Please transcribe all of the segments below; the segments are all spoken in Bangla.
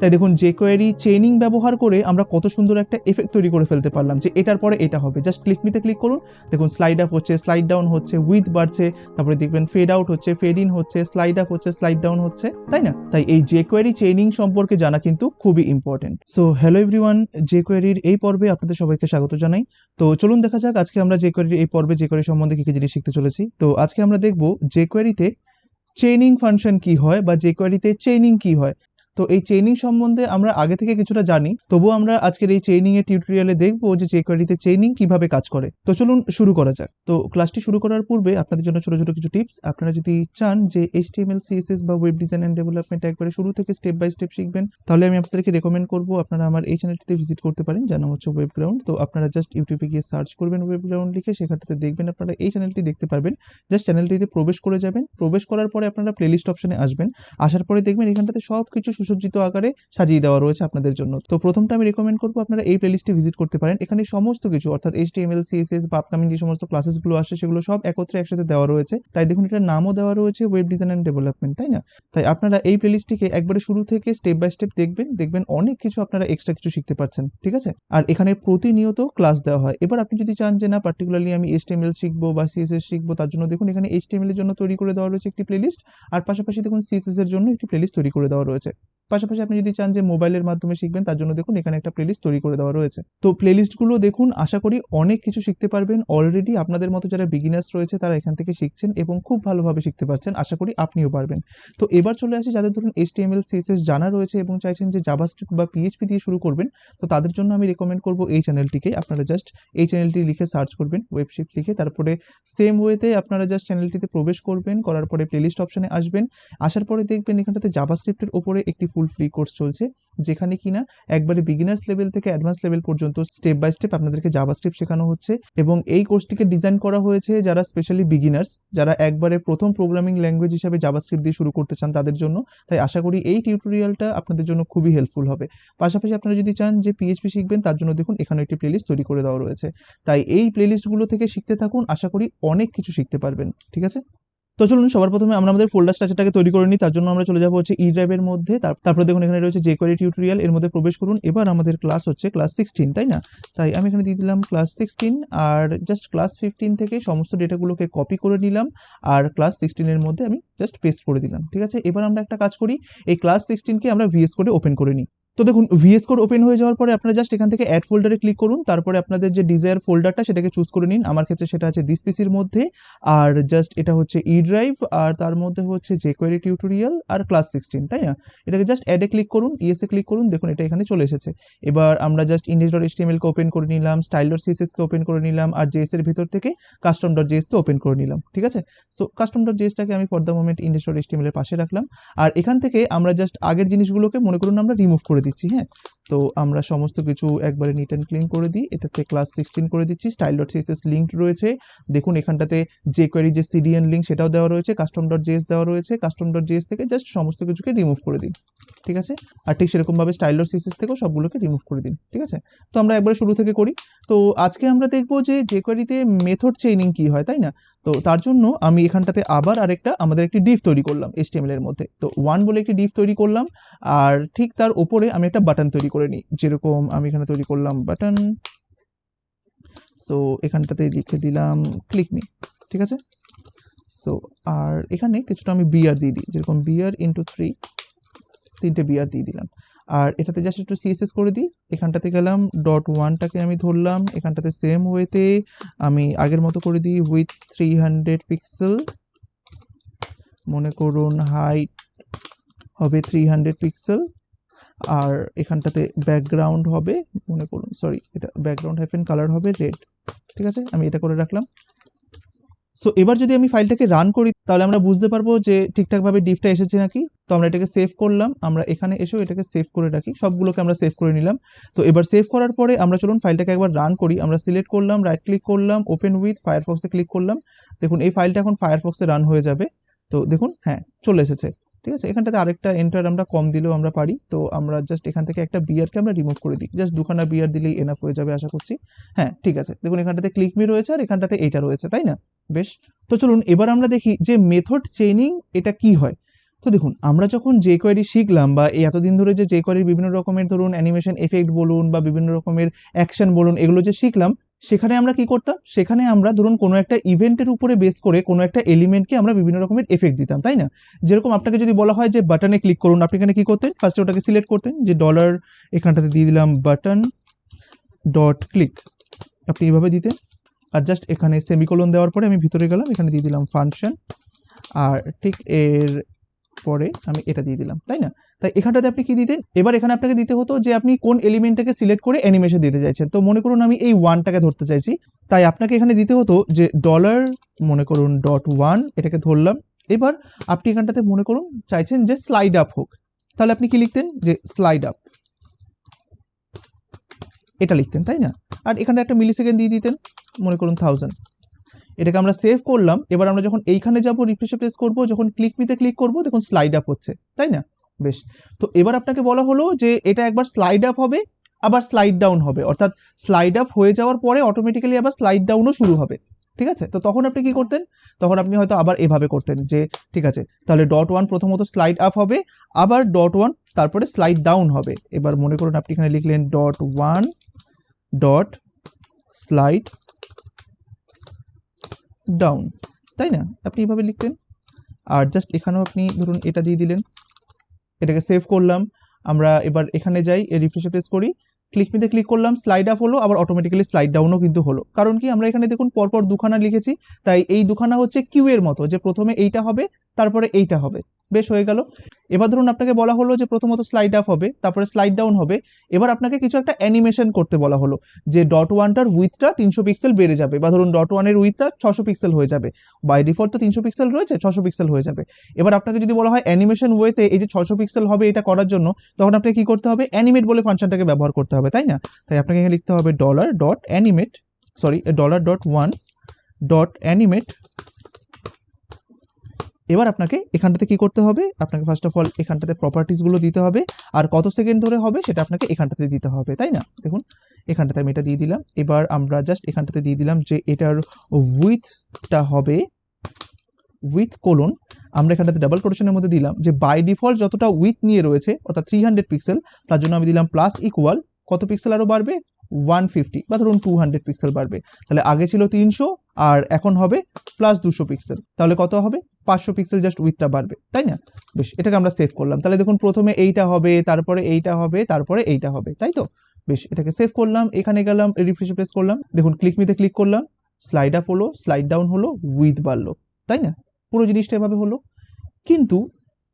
তাই দেখুন jQuery চেইনিং ব্যবহার করে আমরা কত সুন্দর একটা এফেক্ট তৈরি করে ফেলতে পারলাম যে এটার পরে এটা হবে। জাস্ট ক্লিক মিতে ক্লিক করুন, দেখুন স্লাইড আপ হচ্ছে, স্লাইড ডাউন হচ্ছে, উইথ বাড়ছে, তারপরে দেখবেন ফেড আউট হচ্ছে, ফেড ইন হচ্ছে, স্লাইড আপ হচ্ছে, স্লাইড ডাউন হচ্ছে, তাই না? তাই এই jQuery চেইনিং সম্পর্কে জানা কিন্তু খুবই ইম্পর্টেন্ট। সো হ্যালো এভরিওয়ান, jQueryর এই পর্বে আপনাদের সবাইকে স্বাগত জানাই। তো চলুন দেখা যাক আজকে আমরা jQueryর এই পর্বে jQuery সম্বন্ধে কি কি জিনিস শিখতে চলেছি। তো আজকে আমরা দেখব jQueryতে চেইনিং ফাংশন কি হয় বা jQueryতে চেইনিং কি হয়। তো এই চেইনিং সম্বন্ধে আমরা আগে থেকে কিছুটা জানি, তবুও আমরা আজকের এই চেইনিং এর টিউটোরিয়ালে দেখব যে jQueryতে চেইনিং কিভাবে কাজ করে। তো চলুন শুরু করা যাক। তো ক্লাসটি শুরু করার পূর্বে আপনাদের জন্য ছোট ছোট কিছু টিপস। আপনারা যদি চান যে HTML CSS বা ওয়েব ডিজাইন এন্ড ডেভেলপমেন্ট একবারে শুরু থেকে স্টেপ বাই স্টেপ শিখবেন, তাহলে আমি আপনাদেরকে রেকমেন্ড করব আপনারা আমার এই চ্যানেলটিতে ভিজিট করতে পারেন, যার নাম হচ্ছে ওয়েব গ্রাউন্ড। তো আপনারা জাস্ট ইউটিউবে গিয়ে সার্চ করবেন ওয়েব গ্রাউন্ড লিখে, সেখানটাতে দেখবেন আপনারা এই চ্যানেলটি দেখতে পারবেন। জাস্ট চ্যানেলটিতে প্রবেশ করে যাবেন, প্রবেশ করার পরে আপনারা প্লেলিস্ট অপশনে আসবেন, আসার পরে দেখবেন এখানটাতে সব কিছু সুসজ্জিত আকারে সাজিয়ে দেওয়া রয়েছে আপনাদের জন্য। তো প্রথমটা আমি রেকমেন্ড করবো আপনারা এই প্লেলিস্টে ভিজিট করতে পারেন। এখানে সমস্ত কিছু অর্থাৎ HTML CSS বা আপকামিং যে সমস্ত ক্লাসেসগুলো আসে সেগুলো সব একত্রে একসাথে দেওয়া রয়েছে। তাই দেখুন এটার নামও দেওয়া রয়েছে ওয়েব ডিজাইন এন্ড ডেভেলপমেন্ট, তাই না? তাই আপনারা এই প্লেলিস্টটিকে একবারে শুরু থেকে স্টেপ বাই স্টেপ দেখবেন অনেক কিছু আপনারা এক্সট্রা কিছু শিখতে পারছেন, ঠিক আছে? আর এখানে প্রতিনিয়ত ক্লাস দেওয়া হয়। এবার আপনি যদি চান যে না পার্টিকুলারলি আমি HTML শিখবো বা CSS শিখবো, তার জন্য দেখুন এখানে HTML এর জন্য তৈরি করে দেওয়া রয়েছে একটি প্লেলিস্ট, আর পাশাপাশি দেখুন CSS এর জন্য একটি প্লেলিস্ট তৈরি করে দেওয়া রয়েছে। পাশাপাশি আপনি যদি চান যে মোবাইলের মাধ্যমে শিখবেন, তার জন্য দেখুন এখানে একটা প্লেলিস্ট তৈরি করে দেওয়া রয়েছে। তো প্লেলিস্টগুলো দেখুন, আশা করি অনেক কিছু শিখতে পারবেন। অলরেডি আপনাদের মতো যারা বিগিনার্স রয়েছে তারা এখান থেকে শিখছেন এবং খুব ভালোভাবে শিখতে পারছেন, আশা করি আপনিও পারবেন। তো এবার চলে আসি যাদের ধরুন HTML CSS জানা রয়েছে এবং চাইছেন যে জাভাস্ক্রিপ্ট বা PHP দিয়ে শুরু করবেন, তো তাদের জন্য আমি রেকমেন্ড করব এই চ্যানেলটিকে। আপনারা জাস্ট এই চ্যানেলটি লিখে সার্চ করবেন, ওয়েবশিফট লিখে, তারপরে সেম ওয়েতে আপনারা জাস্ট চ্যানেলটিতে প্রবেশ করবেন, করার পরে প্লেলিস্ট অপশনে আসবেন, আসার পরে দেখবেন এখানটাতে জাভাস্ক্রিপ্টের উপরে একটি ফুল ফ্রি কোর্স চলছে, যেখানে কিনা একবারে বিগিনার্স লেভেল থেকে অ্যাডভান্স লেভেল পর্যন্ত স্টেপ বাই স্টেপ আপনাদেরকে জাভাস্ক্রিপ্ট শেখানো হচ্ছে। এবং এই কোর্সটিকে ডিজাইন করা হয়েছে যারা স্পেশালি বিগিনার্স, যারা একবারে প্রথম প্রোগ্রামিং ল্যাঙ্গুয়েজ হিসেবে জাভাস্ক্রিপ্ট দিয়ে শুরু করতে চান তাদের জন্য। তাই আশা করি এই টিউটোরিয়ালটা আপনাদের জন্য খুবই হেল্পফুল হবে। পাশাপাশি আপনারা যদি চান যে PHP শিখবেন, তার জন্য দেখুন এখানে একটি প্লেলিস্ট তৈরি করে দেওয়া রয়েছে। তাই এই প্লেলিস্টগুলো থেকে শিখতে থাকুন, আশা করি অনেক কিছু শিখতে পারবেন, ঠিক আছে? তো চলুন সবার প্রথমে আমরা আমাদের ফোল্ডার স্ট্রাকচারটাকে তৈরি করে নিই। তার জন্য আমরা চলে যাবো হচ্ছে ই ড্রাইভের মধ্যে, তারপরে দেখুন এখানে রয়েছে jQuery টিউটোরিয়াল, এর মধ্যে প্রবেশ করুন। এবার আমাদের ক্লাস হচ্ছে ক্লাস 16, তাই না? তাই আমি এখানে দিয়ে দিলাম ক্লাস 16, আর জাস্ট ক্লাস 15 থেকে সমস্ত ডেটাগুলোকে কপি করে নিলাম, আর ক্লাস 16 এর মধ্যে আমি জাস্ট পেস্ট করে দিলাম, ঠিক আছে? এবার আমরা একটা কাজ করি, এই ক্লাস 16কে আমরা VS কোডে ওপেন করে নিই। তো দেখুন VS কোড ওপেন হয়ে যাওয়ার পরে আপনারা জাস্ট এখান থেকে অ্যাড ফোল্ডারে ক্লিক করুন, তারপরে আপনাদের যে ডিজায়ার ফোল্ডারটা সেটাকে চুজ করে নিন। আমার ক্ষেত্রে সেটা আছে দিস পিসির মধ্যে, আর জাস্ট এটা হচ্ছে ই ড্রাইভ, আর তার মধ্যে হচ্ছে jQuery টিউটোরিয়াল আর ক্লাস 16, তাই না? এটাকে জাস্ট অ্যাডে ক্লিক করুন, ইএসএ ক্লিক করুন, দেখুন এটা এখানে চলে এসেছে। এবার আমরা জাস্ট index.html কে ওপেন করে নিলাম, style.css কে ওপেন করে নিলাম, আর js এর ভিতর থেকে custom.js কে ওপেন করে নিলাম, ঠিক আছে? সো custom.js টাকে আমি ফর দ্য মোমেন্ট index.html এর পাশে রাখলাম, আর এখান থেকে আমরা জাস্ট আগের জিনিসগুলোকে মনে করুন আমরা রিমুভ করে দিচ্ছি। হ্যাঁ, তো আমরা সমস্ত কিছু একবারে নিট অ্যান্ড ক্লিন করে দিই, এটাতে ক্লাস 16 করে দিচ্ছি, style.css লিঙ্কড রয়েছে, দেখুন এখানটাতে jQuery যে CDN লিঙ্ক সেটাও দেওয়া রয়েছে, custom.js দেওয়া রয়েছে, custom.js থেকে জাস্ট সমস্ত কিছুকে রিমুভ করে দিই, ঠিক আছে? আর ঠিক সেরকমভাবে style.css থেকেও সবগুলোকে রিমুভ করে দিন, ঠিক আছে? তো আমরা একবারে শুরু থেকে করি। তো আজকে আমরা দেখবো যে jQueryতে মেথড চেইনিং কি হয়, তাই না? তো তার জন্য আমি এখানটাতে আবার আরেকটা আমাদের একটি ডিভ তৈরি করলাম HTML এর মধ্যে। তো 1 বলে একটি ডিভ তৈরি করলাম, আর ঠিক তার উপরে আমি একটা বাটন তৈরি করে নিই, যেরকম আমি এখানে তৈরি করলাম বাটন। সো এখানটাতে লিখে দিলাম ক্লিক মি, ঠিক আছে? সো আর এখানে কিছুটা আমি বিআর দিয়ে দিই, যেরকম বিআর ইন্টু 3, 3টে বিআর দিয়ে দিলাম। আর এটাতে জাস্ট একটু CSS করে দিই, এখানটাতে গেলাম .1টাকে আমি ধরলাম, এখানটাতে সেম ওয়েতে আমি আগের মতো করে দিই উইথ 300 পিক্সেল, মনে করুন হাইট হবে 300 পিক্সেল, আর এখানটাতে ব্যাকগ্রাউন্ড হবে, মনে করুন সরি এটা ব্যাকগ্রাউন্ড হাইফেন কালার হবে রেড, ঠিক আছে? আমি এটা করে রাখলাম। সো এবার যদি আমি ফাইলটাকে রান করি, তাহলে আমরা বুঝতে পারবো যে ঠিকঠাকভাবে ডিভটা এসেছে নাকি। তো আমরা এটাকে সেভ করলাম, আমরা এখানে এসেও এটাকে সেভ করে রাখি, সবগুলোকে আমরা সেভ করে নিলাম। তো এবার সেভ করার পরে আমরা চলুন ফাইলটাকে একবার রান করি। আমরা সিলেক্ট করলাম, রাইট ক্লিক করলাম, ওপেন উইথ ফায়ারফক্সে ক্লিক করলাম, দেখুন এই ফাইলটা এখন ফায়ারফক্সে রান হয়ে যাবে। তো দেখুন হ্যাঁ চলে এসেছে, ঠিক আছে? এখানটাতে আরেকটা এন্টার আমরা কম দিলেও আমরা পারি। তো আমরা জাস্ট এখান থেকে একটা বিআরকে আমরা রিমুভ করে দিই, জাস্ট দুখানা বিআর দিলেই এনাফ হয়ে যাবে আশা করছি। হ্যাঁ ঠিক আছে, দেখুন এখানটাতে ক্লিক মি রয়েছে, আর এখানটাতে এইটা রয়েছে, তাই না? বেশ। তো চলুন এবার আমরা দেখি যে মেথড চেইনিং এটা কি হয়। তো দেখুন আমরা যখন jQuery শিখলাম বা এই এতদিন ধরে যে jQuery বিভিন্ন রকমের ধরুন অ্যানিমেশন এফেক্ট বলুন বা বিভিন্ন রকমের অ্যাকশন বলুন এগুলো যে শিখলাম, সেখানে আমরা কি করতাম, সেখানে আমরা ধরুন কোনো একটা ইভেন্টের উপরে বেস করে কোনো একটা এলিমেন্টকে আমরা বিভিন্ন রকমের এফেক্ট দিতাম, তাই না? যেরকম আপনাকে যদি বলা হয় যে বাটনে ক্লিক করুন, আপনি এখানে কি করতেন, ফার্স্টে ওটাকে সিলেক্ট করতেন যে ডলার, এখানটাতে দিয়ে দিলাম বাটন ডট ক্লিক, আপনি এইভাবে দিতেন। আর জাস্ট এখানে সেমিকোলন দেওয়ার পরে আমি ভিতরে গেলাম, এখানে দিয়ে দিলাম ফাংশন, আর ঠিক এর পরে আমি এটা দিয়ে দিলাম, তাই না? তাই এখানটাতে আপনি কি দিতেন, এবার এখানে আপনাকে দিতে হতো যে আপনি কোন এলিমেন্টটাকে সিলেক্ট করে অ্যানিমেশন দিতে চাইছেন। তো মনে করুন আমি এই ওয়ানটাকে ধরতে চাইছি, তাই আপনাকে এখানে দিতে হতো যে ডলার মনে করুন ডট ওয়ান, এটাকে ধরলাম। এবার আপনি এখানটাতে মনে করুন চাইছেন যে স্লাইড আপ হোক, তাহলে আপনি কি লিখতেন, যে স্লাইড আপ, এটা লিখতেন, তাই না? আর এখানে একটা মিলি সেকেন্ড দিয়ে দিতেন, মনে করুন 1000। এটাকে আমরা সেভ করলাম। এবার আমরা যখন এইখানে যাব, রিফ্রেশে প্রেস করব, যখন ক্লিক মিতে ক্লিক করব, দেখুন স্লাইড আপ হচ্ছে, তাই না? বেশ, তো এবার আপনাকে বলা হলো যে এটা একবার স্লাইড আপ হবে, আবার স্লাইড ডাউন হবে, অর্থাৎ স্লাইড আপ হয়ে যাওয়ার পরে অটোমেটিক্যালি আবার স্লাইড ডাউনও শুরু হবে, ঠিক আছে? তো তখন আপনি কি করতেন, তখন আপনি হয়তো আবার এভাবে করতেন যে ঠিক আছে, তাহলে ডট ওয়ান প্রথমত স্লাইড আপ হবে, আবার ডট ওয়ান, তারপরে স্লাইড ডাউন হবে। এবার মনে করুন আপনি এখানে লিখলেন dot one dot slide down, তাই না? আপনি এইভাবে লিখতেন। আর জাস্ট এখানেও আপনি ধরুন এটা দিয়ে দিলেন, এটাকে সেভ করলাম। আমরা এবার এখানে যাই, রিফ্রেশে প্রেস করি, ক্লিক মিতে ক্লিক করলাম, স্লাইড আপ হলো, আবার অটোমেটিক্যালি স্লাইড ডাউনও কিন্তু হলো। কারণ কি, আমরা এখানে দেখুন পরপর দুখানা লিখেছি, তাই এই দুখানা হচ্ছে কিউ এর মতো, যে প্রথমে এইটা হবে তারপরে এইটা হবে। বেশ, হয়ে গেল। এবার ধরুন আপনাকে বলা হলো যে প্রথমত স্লাইড আপ হবে, তারপরে স্লাইড ডাউন হবে। এবার আপনাকে কিছু একটা অ্যানিমেশন করতে বলা হলো, যে ডট ওয়ানটার উইথটা 300 পিক্সেল বেড়ে যাবে, বা ধরুন ডট ওয়ানের উইথটা 600 পিক্সেল হয়ে যাবে। বাই ডিফল্ট তো 300 পিক্সেল রয়েছে, 600 পিক্সেল হয়ে যাবে। এবার আপনাকে যদি বলা হয় অ্যানিমেশন ওয়েতে এই যে 600 পিক্সেল হবে এটা করার জন্য, তখন আপনাকে কি করতে হবে, অ্যানিমেট বলে ফাংশনটাকে ব্যবহার করতে হবে, তাই না? তাই আপনাকে এখানে লিখতে হবে dollar dot animate, sorry dollar dot one dot animate. এবার আপনাকে এখানটাতে কি করতে হবে, আপনাকে ফার্স্ট অফ অল এখানটাতে প্রপার্টিসগুলো দিতে হবে, আর কত সেকেন্ড ধরে হবে সেটা আপনাকে এখানটাতে দিতে হবে, তাই না? দেখুন এখানটাতে আমি এটা দিয়ে দিলাম। এবার আমরা জাস্ট এখানটাতে দিয়ে দিলাম যে এটার উইথটা হবে উইথ কোলন, আমরা এখানটাতে ডাবল কোটেশনের মধ্যে দিলাম যে বাই ডিফল্ট যতটা উইথ নিয়ে রয়েছে অর্থাৎ 300 পিক্সেল, তার জন্য আমি দিলাম প্লাস ইকুয়াল কত পিক্সেল আরও বাড়বে, 150 বা ধরুন 200 পিক্সেল বাড়বে। তাহলে আগে ছিল 300 আর এখন হবে প্লাস 200 পিক্সেল, তাহলে কত হবে, 500 পিক্সেল জাস্ট উইথটা বাড়বে, তাই না? বেশ, এটাকে আমরা সেভ করলাম। তাহলে দেখুন প্রথমে এইটা হবে, তারপরে এইটা হবে, তারপরে এইটা হবে, তাই তো? বেশ, এটাকে সেভ করলাম, এখানে গেলাম, রিফ্রেশ প্রেস করলাম, দেখুন ক্লিক মিতে ক্লিক করলাম, স্লাইড আপ হলো, স্লাইড ডাউন হলো, উইথ বাড়লো, তাই না? পুরো জিনিসটা এভাবে হলো। কিন্তু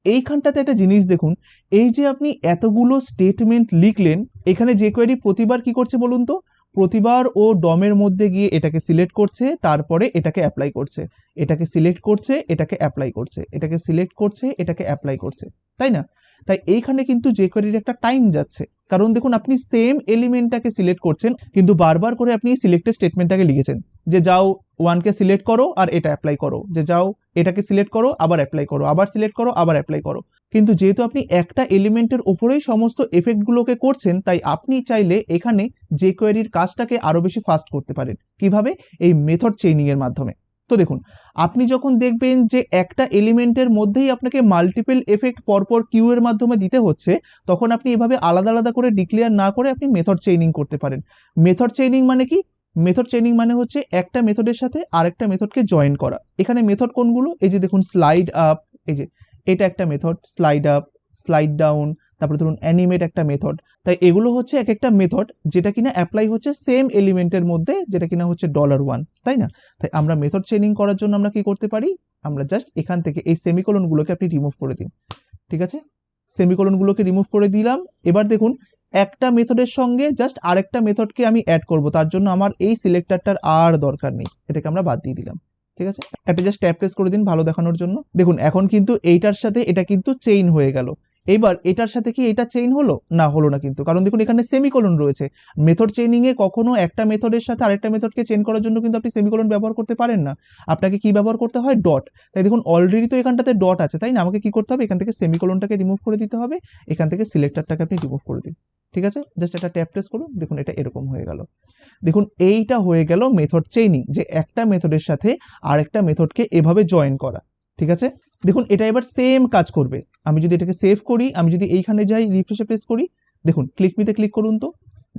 এইখানটাতে একটা জিনিস দেখুন, এই যে আপনি এতগুলো স্টেটমেন্ট লিখলেন, এখানে jQuery প্রতিবার কি করছে বলুন তো, প্রতিবার ও ডমের মধ্যে গিয়ে এটাকে সিলেক্ট করছে, তারপরে এটাকে অ্যাপ্লাই করছে, এটাকে সিলেক্ট করছে, এটাকে অ্যাপ্লাই করছে, এটাকে সিলেক্ট করছে, এটাকে অ্যাপ্লাই করছে, তাই না? তাই এইখানে কিন্তু jQueryর একটা টাইম যাচ্ছে, কারণ দেখুন আপনি সেম এলিমেন্টটাকে সিলেক্ট করছেন, কিন্তু বারবার করে আপনি এই সিলেক্টেড স্টেটমেন্টটাকে লিখেছেন, যে যাও ওয়ানকে সিলেক্ট করো আর এটা অ্যাপ্লাই করো, যে যাও এটাকে সিলেক্ট করো আবার অ্যাপ্লাই করো, আবার সিলেক্ট করো আবার অ্যাপ্লাই করো। কিন্তু যেহেতু আপনি একটা এলিমেন্টের উপরেই সমস্ত এফেক্টগুলোকে করছেন, তাই আপনি চাইলে এখানে jQueryর কাজটাকে আরো বেশি ফাস্ট করতে পারেন। কিভাবে? এই মেথড চেইনিং এর মাধ্যমে। তো দেখুন, আপনি যখন দেখবেন যে একটা এলিমেন্টের মধ্যেই আপনাকে মাল্টিপল এফেক্ট পরপর কিউ এর মাধ্যমে দিতে হচ্ছে, তখন আপনি এভাবে আলাদা আলাদা করে ডিক্লেয়ার না করে আপনি মেথড চেইনিং করতে পারেন। মেথড চেইনিং মানে কি? মেথড চেইনিং মানে হচ্ছে একটা মেথডের সাথে আরেকটা মেথডকে জয়েন করা। এখানে মেথড কোনগুলো, এই যে দেখুন স্লাইড আপ, এই যে এটা একটা method, slide up, slide down, তারপরে ধরুন অ্যানিমেট একটা মেথড। তাই এগুলো হচ্ছে এক একটা মেথড যেটা কিনা অ্যাপ্লাই হচ্ছে সেম এলিমেন্টের মধ্যে, যেটা কিনা হচ্ছে $1, তাই না? তাই আমরা মেথড চেইনিং করার জন্য আমরা কি করতে পারি, আমরা জাস্ট এখান থেকে এই সেমিকোলনগুলোকে আপনি রিমুভ করে দিন, ঠিক আছে? সেমিকোলনগুলোকে রিমুভ করে দিলাম। এবার দেখুন একটা মেথডের সঙ্গে জাস্ট আরেকটা মেথডকে আমি অ্যাড করব, তার জন্য আমার এই সিলেক্টরটার আর দরকার নেই, এটাকে আমরা বাদ দিয়ে দিলাম, ঠিক আছে? একটা জাস্ট ট্যাপ প্রেস করে দিন ভালো দেখানোর জন্য। দেখুন এখন কিন্তু এইটার সাথে এটা কিন্তু চেইন হয়ে গেল। এবার এটার সাথে কি এটা চেইন হলো না, হলো না কিন্তু, কারণ দেখুন এখানে সেমিকোলন রয়েছে। মেথড চেইনিং এ কখনো একটা মেথডের সাথে আরেকটা মেথডকে চেইন করার জন্য কিন্তু আপনি সেমিকোলন ব্যবহার করতে পারেন না, আপনাকে কি ব্যবহার করতে হয়, ডট। তাই দেখুন অলরেডি তো এখানটাতে ডট আছে, তাই না? আমাকে কি করতে হবে, এখান থেকে সেমিকোলনটাকে রিমুভ করে দিতে হবে, এখান থেকে সিলেক্টরটাকে আপনি রিমুভ করে দিন, ঠিক আছে? জাস্ট একটা ট্যাপ প্রেস করুন, দেখুন এটা এরকম হয়ে গেল। দেখুন এইটা হয়ে গেল মেথড চেইনিং, যে একটা মেথডের সাথে আরেকটা মেথডকে এভাবে জয়েন করা, ঠিক আছে? দেখুন এটা এবার সেম কাজ করবে। আমি যদি এটাকে সেভ করি, আমি যদি এইখানে যাই রিফ্রেশে প্রেস করি, দেখুন ক্লিক মিতে ক্লিক করুন তো,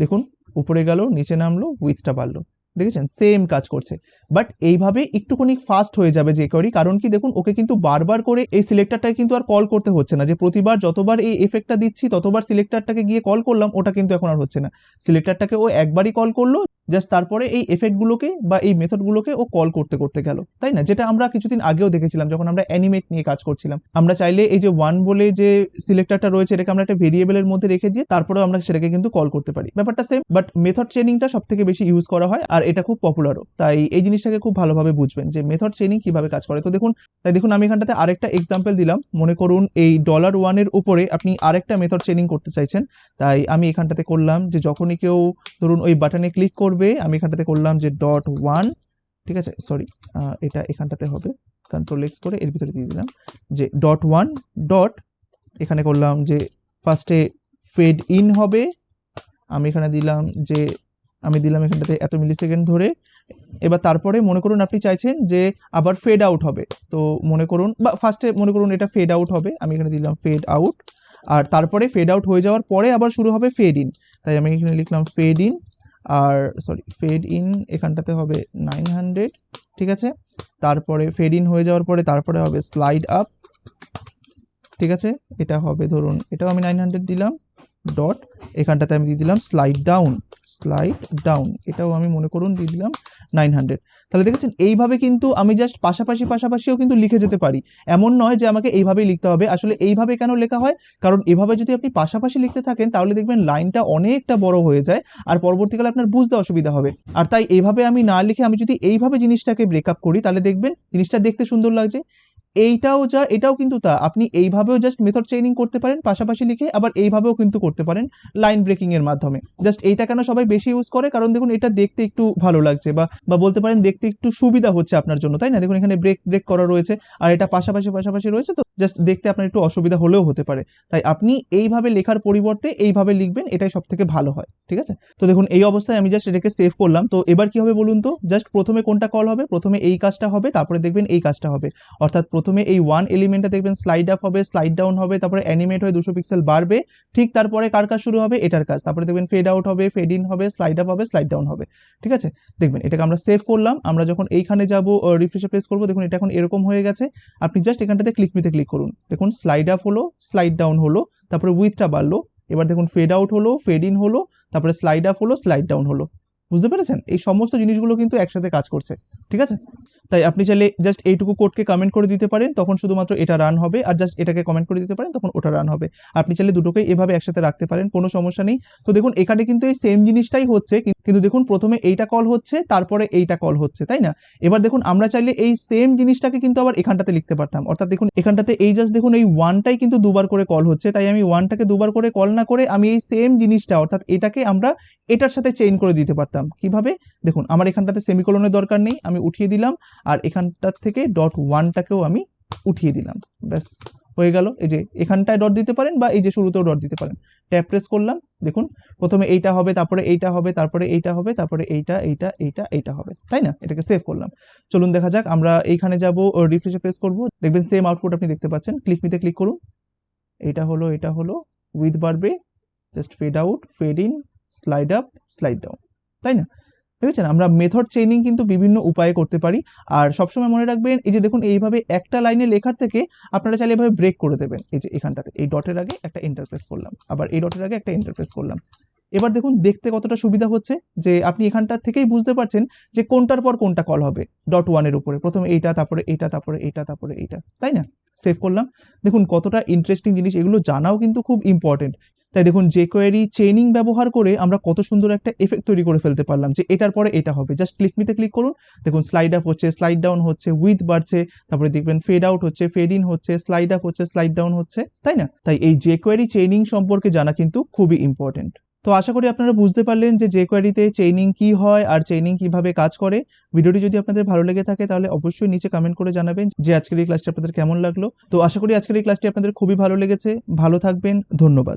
দেখুন উপরে গেল, নিচে নামলো, উইথটা বাড়লো, দেখেছেন সেম কাজ করছে। বাট এইভাবে একটুখানি ফাস্ট হয়ে যাবে jQuery, কারণ কি দেখুন ওকে কিন্তু বারবার করে এই সিলেক্টরটাকে কিন্তু আর কল করতে হচ্ছে না, যে প্রতিবার যতবার এই এফেক্টটা দিচ্ছি ততবার সিলেক্টরটাকে গিয়ে কল করলাম, ওটা কিন্তু এখন আর হচ্ছে না। সিলেক্টরটাকে ও একবারই কল করলো, জাস্ট তারপরে এই এফেক্টগুলোকে বা এই মেথডগুলোকে ও কল করতে করতে গেল, তাই না? যেটা আমরা কিছুদিন আগেও দেখেছিলাম যখন আমরা অ্যানিমেট নিয়ে কাজ করছিলাম। আমরা চাইলে এই যে 1 বলে যে সিলেক্টরটা রয়েছে এটাকে আমরা একটা ভেরিয়েবলের মধ্যে রেখে দিয়ে তারপরেও আমরা সেটাকে কিন্তু কল করতে পারি, ব্যাপারটা সেম। বাট মেথড চেইনিংটা সব থেকে বেশি ইউজ করা হয় আর এটা খুব পপুলারও, তাই এই জিনিসটাকে খুব ভালোভাবে বুঝবেন যে মেথড চেইনিং কিভাবে কাজ করে। তো দেখুন, আমি এখানটাতে আরেকটা এক্সাম্পল দিলাম। মনে করুন এই $1 এর উপরে আপনি আরেকটা মেথড চেইনিং করতে চাইছেন, তাই আমি এখানটাতে করলাম যে যখনই কেউ ধরুন ওই বাটনে ক্লিক করবে, আমি এখানটাতে করলাম যে .1, ঠিক আছে, সরি এটা এখানটাতে হবে, Ctrl+X করে এর ভিতরে দিয়ে দিলাম যে .1 ডট, এখানে করলাম যে ফার্স্টে ফেড ইন হবে, আমি এখানে দিলাম যে আমি দিলাম এখানটাতে এত মিলিসেকেন্ড ধরে। এবার তারপরে মনে করুন আপনি চাইছেন যে আবার ফেড আউট হবে, তো মনে করুন বা ফার্স্টে মনে করুন এটা ফেড আউট হবে, আমি এখানে দিলাম ফেড আউট, আর তারপরে ফেড আউট হয়ে যাওয়ার পরে আবার শুরু হবে ফেড ইন, তাই আমি এখানে লিখলাম ফেড ইন, আর সরি ফেড ইন এখানটাতে হবে 900, ঠিক আছে। তারপরে ফেড ইন হয়ে যাওয়ার পরে তারপরে হবে স্লাইড আপ, ঠিক আছে, এটা হবে ধরুন এটাও আমি 900 দিলাম ডট, এখানটাতে আমি দিয়ে দিলাম স্লাইড ডাউন, এটাও আমি মনে করুন দিয়ে দিলাম 900। তাহলে দেখেছেন এইভাবে কিন্তু আমি জাস্ট পাশাপাশিও কিন্তু লিখে যেতে পারি। এমন নয় যে আমাকে এইভাবেই লিখতে হবে। আসলে এইভাবে কেন লেখা হয়, কারণ এভাবে যদি আপনি পাশাপাশি লিখতে থাকেন তাহলে দেখবেন লাইনটা অনেকটা বড় হয়ে যায় আর পরবর্তীকালে আপনার বুঝতে অসুবিধা হবে। আর তাই এইভাবে আমি না লিখে আমি যদি এইভাবে জিনিসটাকে ব্রেকআপ করি তাহলে দেখবেন জিনিসটা দেখতে সুন্দর লাগছে। এটাও কিন্তু তা, আপনি এইভাবেও জাস্ট মেথড চেইনিং করতে পারেন পাশাপাশি লিখে, আবার এইভাবেও কিন্তু করতে পারেন লাইন ব্রেকিং এর মাধ্যমে। জাস্ট এইটা কেন সবাই বেশি ইউজ করে, কারণ দেখুন এটা দেখতে একটু ভালো লাগছে বা বলতে পারেন দেখতে একটু সুবিধা হচ্ছে আপনার জন্য, তাই না? দেখুন এখানে ব্রেক করা রয়েছে আর এটা পাশাপাশি রয়েছে, তো জাস্ট দেখতে আপনার একটু অসুবিধা হলেও হতে পারে। তাই আপনি এইভাবে লেখার পরিবর্তে এইভাবে লিখবেন, এটাই সব থেকে ভালো হয়, ঠিক আছে। তো দেখুন এই অবস্থায় আমি জাস্ট এটাকে সেভ করলাম। তো এবার কি হবে বলুন তো, জাস্ট প্রথমে কোনটা কল হবে, প্রথমে এই কাজটা হবে, তারপরে দেখবেন এই কাজটা হবে। অর্থাৎ প্রথমে এই 1 এলিমেন্টটা দেখবেন স্লাইড আপ হবে, স্লাইড ডাউন হবে, তারপরে অ্যানিমেট হয়ে 200 পিক্সেল বাড়বে, ঠিক তারপরে কার কাজ শুরু হবে, এটার কাজ, তারপরে দেখবেন ফেড আউট হবে, ফেড ইন হবে, স্লাইড আপ হবে, স্লাইড ডাউন হবে, ঠিক আছে। দেখবেন এটাকে আমরা সেভ করলাম, আমরা যখন এইখানে যাব রিফ্রেশে প্রেস করব, দেখুন এটা এখন এরকম হয়ে গেছে। আপনি জাস্ট এখানটাতে ক্লিক মিতে ক্লিক করুন, দেখুন স্লাইড আপ হলো, স্লাইড ডাউন হলো, তারপরে উইথটা বাড়লো, এবার দেখুন ফেড আউট হলো, ফেড ইন হলো, তারপরে স্লাইড আপ হলো, স্লাইড ডাউন হলো। বুঝতে পেরেছেন? এই সমস্ত জিনিসগুলো কিন্তু একসাথে কাজ করছে, ঠিক আছে। তাই আপনি চাইলে জাস্ট এইটুকু কোডকে কমেন্ট করে দিতে পারেন, তখন শুধুমাত্র এটা রান হবে, আর জাস্ট এটাকে কমেন্ট করে দিতে পারেন, তখন ওটা রান হবে। আপনি চাইলে দুটোকেই এভাবে একসাথে রাখতে পারেন, কোনো সমস্যা নেই। তো দেখুন এখানে কিন্তু এই সেম জিনিসটাই হচ্ছে, কিন্তু দেখুন প্রথমে এইটা কল হচ্ছে, তারপরে এইটা কল হচ্ছে, তাই না? এবার দেখুন আমরা চাইলে এই সেম জিনিসটাকে কিন্তু আবার এখানটাতে লিখতে পারতাম, অর্থাৎ দেখুন এখানটাতে এই জাস্ট দেখুন এই 1টাই কিন্তু দুবার করে কল হচ্ছে, তাই আমি 1টাকে দুবার করে কল না করে আমি এই সেম জিনিসটা অর্থাৎ এটাকে আমরা এটার সাথে চেইন করে দিতে পারতাম। কিভাবে? দেখুন আমার এখানটাতে সেমিকোলনের দরকার নেই, আমি উঠিয়ে দিলাম, আর এখানটা থেকে .1টাকেও আমি উঠিয়ে দিলাম, ব্যাস হয়ে গেল। এই যে এখানটায় ডট দিতে পারেন বা এই যে শুরুতেও ডট দিতে পারেন। ট্যাব প্রেস করলাম, দেখুন প্রথমে এইটা হবে, তারপরে এইটা হবে, তারপরে এইটা হবে, তারপরে এইটা হবে, তাই না? এটাকে সেভ করলাম। চলুন দেখা যাক, আমরা এইখানে যাব, রিফ্রেশে প্রেস করব, দেখবেন সেম আউটপুট আপনি দেখতে পাচ্ছেন। ক্লিক মিতে ক্লিক করুন, এটা হলো উইথ বাড়বে, just fade out, fade in, slide up, slide down, তাই না? দেখেছেন আমরা মেথড চেইনিং কিন্তু বিভিন্ন উপায়ে করতে পারি। আর সবসময় মনে রাখবেন এই যে দেখুন এইভাবে একটা লাইনে লেখার থেকে আপনারা চাইলে এভাবে ব্রেক করে দেবেন। এই যে এখানটাতে এই ডটের আগে একটা ইন্টারপ্রেস করলাম, আবার এই ডটের আগে একটা ইন্টারপ্রেস করলাম। এবার দেখুন দেখতে কতটা সুবিধা হচ্ছে, যে আপনি এখানটা থেকেই বুঝতে পারছেন যে কোনটার পর কোনটা কল হবে। .1 এর উপরে প্রথমে এইটা, তারপরে এইটা, তারপরে এইটা, তারপরে এইটা, তাই না? সেভ করলাম। দেখুন কতটা ইন্টারেস্টিং জিনিস, এগুলো জানাও কিন্তু খুব ইম্পর্টেন্ট। তাই দেখুন jQuery চেইনিং ব্যবহার করে আমরা কত সুন্দর একটা এফেক্ট তৈরি করে ফেলতে পারলাম, যে এটার পরে এটা হবে। জাস্ট ক্লিক মিতে ক্লিক করুন, দেখুন স্লাইড আপ হচ্ছে, স্লাইড ডাউন হচ্ছে, উইথ বাড়ছে, তারপরে দেখবেন ফেড আউট হচ্ছে, ফেড ইন হচ্ছে, স্লাইড আপ হচ্ছে, স্লাইড ডাউন হচ্ছে, তাই না? তাই এই jQuery চেইনিং সম্পর্কে জানা কিন্তু খুবই ইম্পর্টেন্ট। তো আশা করি আপনারা বুঝতে পারলেন যে jQueryতে চেইনিং কি হয় আর চেইনিং কিভাবে কাজ করে। ভিডিওটি যদি আপনাদের ভালো লেগে থাকে তাহলে অবশ্যই নিচে কমেন্ট করে জানাবেন যে আজকের এই ক্লাসটি আপনাদের কেমন লাগলো। তো আশা করি আজকের এই ক্লাসটি আপনাদের খুবই ভালো লেগেছে। ভালো থাকবেন, ধন্যবাদ।